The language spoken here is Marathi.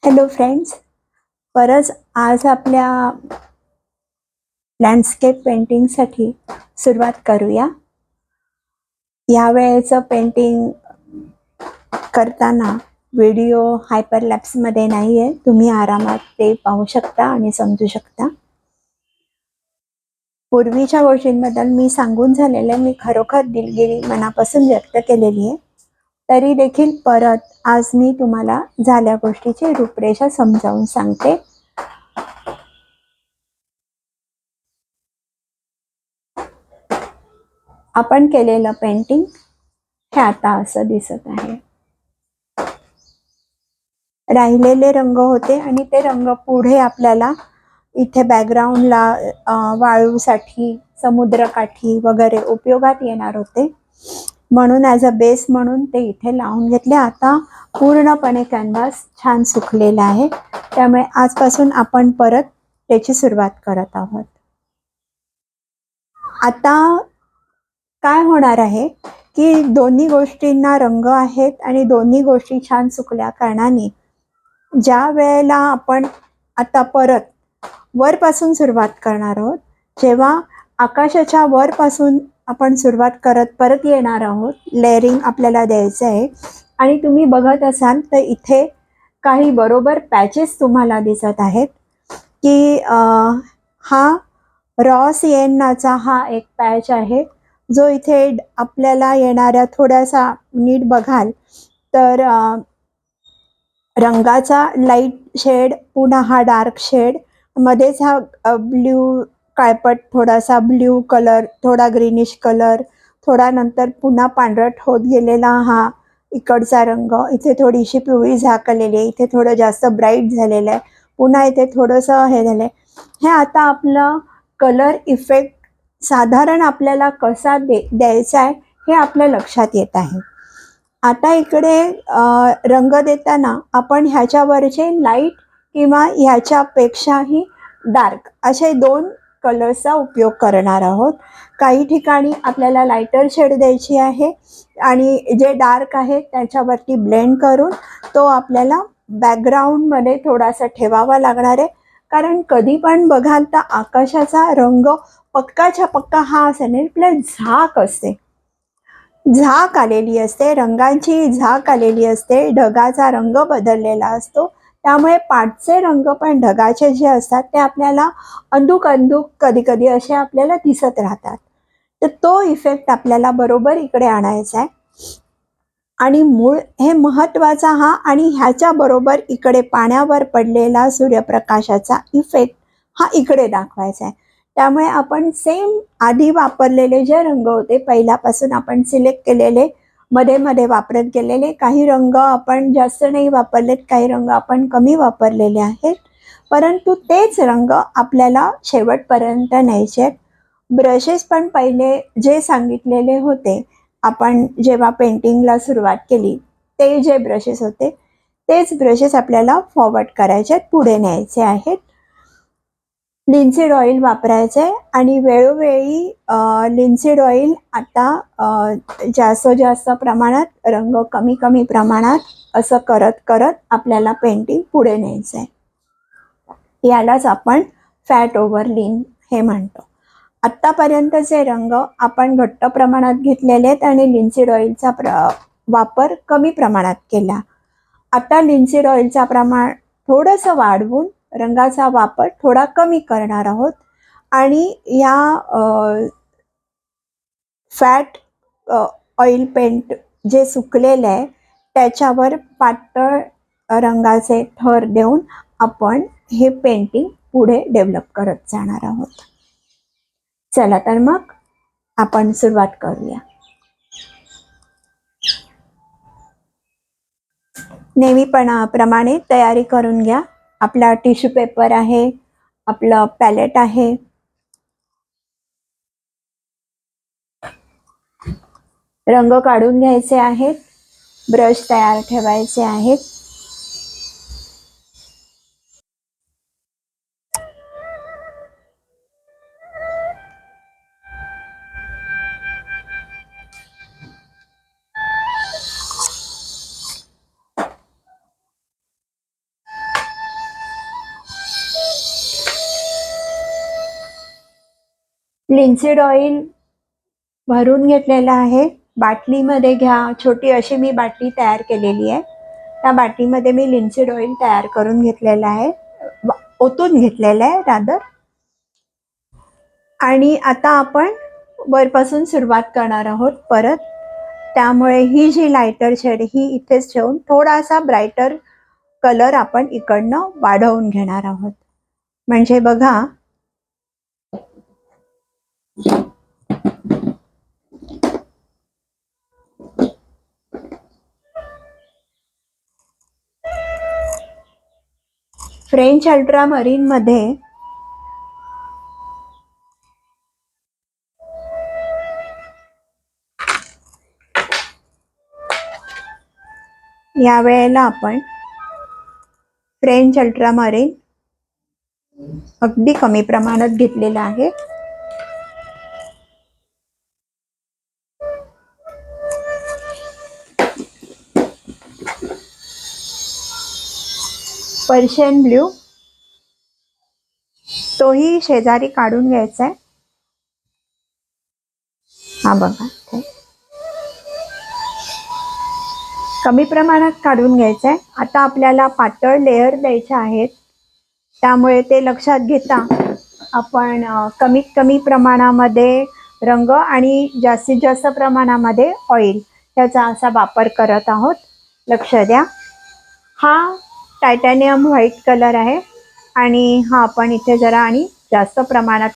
हॅलो फ्रेंड्स, परत आज आपल्या लँडस्केप पेंटिंगसाठी सुरुवात करूया. यावेळेचं पेंटिंग करताना व्हिडिओ हायपरलॅप्समध्ये नाही आहे. तुम्ही आरामात ते पाहू शकता आणि समजू शकता. पूर्वीच्या गोष्टींबद्दल मी सांगून झालेलं मी खरोखर दिलगिरी मनापासून व्यक्त केलेली आहे. तरी देखील परत आज मी तुम्हाला झाल्या गोष्टीची रूपरेषा समजावून सांगते. आपण केलेलं पेंटिंग हे आता असं दिसत आहे. राहिलेले रंग होते आणि ते रंग पुढे आपल्याला इथे बॅकग्राऊंडला वाळूसाठी, समुद्रकाठी वगैरे उपयोगात येणार होते, म्हणून ॲज अ बेस म्हणून ते इथे लावून घेतले. आता पूर्णपणे कॅनव्हास छान सुकलेला आहे, त्यामुळे आजपासून आपण परत त्याची सुरुवात करत आहोत. आता काय होणार आहे की दोन्ही गोष्टींना रंग आहेत आणि दोन्ही गोष्टी छान सुकल्या कारणाने ज्या वेळेला आपण आता परत वरपासून सुरुवात करणार आहोत, जेव्हा आकाशाच्या वरपासून आपण सुरुवात करत परत येणार आहोत, लेअरिंग आपल्याला द्यायचं आहे. आणि तुम्ही बघत असाल तर इथे काही बरोबर पॅचेस तुम्हाला दिसत आहेत की हा रॉ सिएन्नाचा हा एक पॅच आहे, जो इथे आपल्याला येणाऱ्या थोड्यासा नीट बघाल तर रंगाचा लाईट शेड, पुन्हा हा डार्क शेड, मध्येच हा ब्ल्यू काळपट थोडासा ब्ल्यू कलर, थोडा ग्रीनिश कलर, थोडा नंतर पुन्हा पांढरट होत गेलेला हा इकडचा रंग, इथे थोडीशी पिवळी झाक आलेली आहे, इथे थोडं जास्त ब्राईट झालेलं आहे, पुन्हा इथे थोडंसं हे झालं आहे. हे आता आपलं कलर इफेक्ट साधारण आपल्याला कसा द्यायचा आहे हे आपल्या लक्षात येत आहे. आता इकडे रंग देताना आपण ह्याच्यावरचे लाईट किंवा ह्याच्यापेक्षाही डार्क असे दोन कलर्सचा उपयोग करणार आहोत. काही ठिकाणी आपल्याला लाईटर शेड द्यायची आहे आणि जे डार्क आहे त्याच्यावरती ब्लेंड करून तो आपल्याला बॅकग्राऊंडमध्ये थोडासा ठेवावा लागणार आहे, कारण कधी पण बघाल तर आकाशाचा रंग पक्काच्या पक्का हा असेल नाही, प्लस झाक असते, झाक आलेली असते, रंगांची झाक आलेली असते, ढगाचा रंग बदललेला असतो, त्यामुळे पाठचे रंग पण ढगाचे जे असतात ते आपल्याला अंधुक कधी कधी असे आपल्याला दिसत राहतात. तर तो इफेक्ट आपल्याला बरोबर इकडे आणायचा आहे आणि मूळ हे महत्वाचा हा, आणि ह्याच्या बरोबर इकडे पाण्यावर पडलेला सूर्यप्रकाशाचा इफेक्ट हा इकडे दाखवायचा आहे. त्यामुळे आपण सेम आधी वापरलेले जे रंग होते, पहिल्यापासून आपण सिलेक्ट केलेले, मध्ये मध्ये वापरत गेलेले, काही रंग आपण जास्त नाही वापरलेत, काही रंग आपण कमी वापरलेले आहेत, परंतु तेच रंग आपल्याला शेवटपर्यंत न्यायचे आहेत. ब्रशेस पण पहिले जे सांगितलेले होते आपण जेव्हा पेंटिंगला सुरुवात केली, ते जे ब्रशेस होते तेच ब्रशेस आपल्याला फॉरवर्ड करायचे आहेत, पुढे न्यायचे आहेत. लिन्सीड ऑइल वापरायचं आहे आणि वेळोवेळी लिन्सीड ऑइल आता जास्त प्रमाणात, रंग कमी कमी प्रमाणात असं करत करत आपल्याला पेंटिंग पुढे न्यायचं आहे. यालाच आपण फॅट ओव्हर लिन हे म्हणतो. आत्तापर्यंतचे रंग आपण घट्ट प्रमाणात घेतलेले आहेत आणि लिन्सीड ऑइलचा वापर कमी प्रमाणात केला. आता लिन्सीड ऑइलचा प्रमाण थोडंसं वाढवून रंगाचा वापर थोडा कमी करणार आहोत आणि या फॅट ऑइल पेंट जे सुकलेलं आहे त्याच्यावर पातळ रंगाचे थर देऊन आपण हे पेंटिंग पुढे डेव्हलप करत जाणार आहोत. चला तर मग आपण सुरुवात करूया. नेहमीप्रमाणे तयारी करून घ्या. आपला टिश्यू पेपर आहे, आपलं पॅलेट आहे, रंग काढून घ्यायचे आहेत, ब्रश तयार ठेवायचे आहेत. लिन्सीड ऑइल भरून घेतलेलं आहे. बाटलीमध्ये घ्या. छोटी अशी मी बाटली तयार केलेली आहे. त्या बाटलीमध्ये मी लिन्सीड ऑइल तयार करून घेतलेलं आहे, ओतून घेतलेलं आहे रादर. आणि आता आपण वरपासून सुरुवात करणार आहोत परत. त्यामुळे ही जी लायटर शेड ही इथेच ठेवून थोडासा ब्राईटर कलर आपण इकडनं वाढवून घेणार आहोत. म्हणजे बघा, फ्रेंच अल्ट्रामरीन मध्ये या वेळेला आपण फ्रेंच अल्ट्रामरीन अगदी कमी प्रमाणात घेतलेलं आहे. पर्शियन ब्ल्यू तोही शेजारी काढून घ्यायचा आहे. हा बघा, कमी प्रमाणात काढून घ्यायचं आहे. आता आपल्याला पातळ लेयर द्यायचे आहेत, त्यामुळे ते लक्षात घेता आपण कमीत कमी प्रमाणामध्ये रंग आणि जास्तीत जास्त प्रमाणामध्ये ऑइल याचा असा वापर करत आहोत. लक्ष द्या. हा टायटॅनियम व्हाईट कलर आहे आणि हा आपण इथे जरा आणि जास्त प्रमाणात